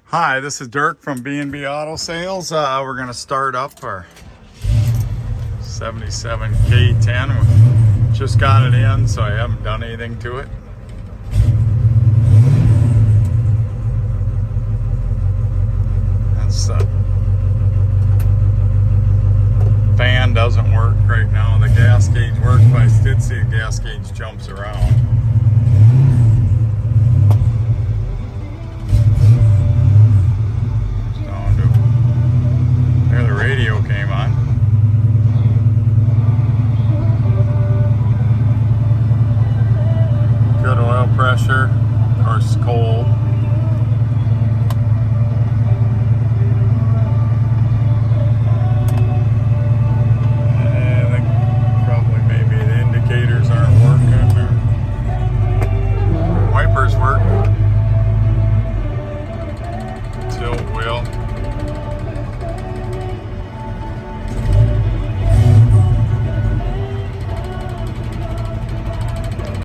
Hi, this is Dirk from B&B Auto Sales. We're going to start up our 77 K10. We just got it in, so I haven't done anything to it. That's fan doesn't work right now. The gas gauge works, but I did see the gas gauge jumps around. There, the radio came on. Good oil pressure. Of course, it's cold. I think probably maybe the indicators aren't working. Or wipers work. Tilt wheel.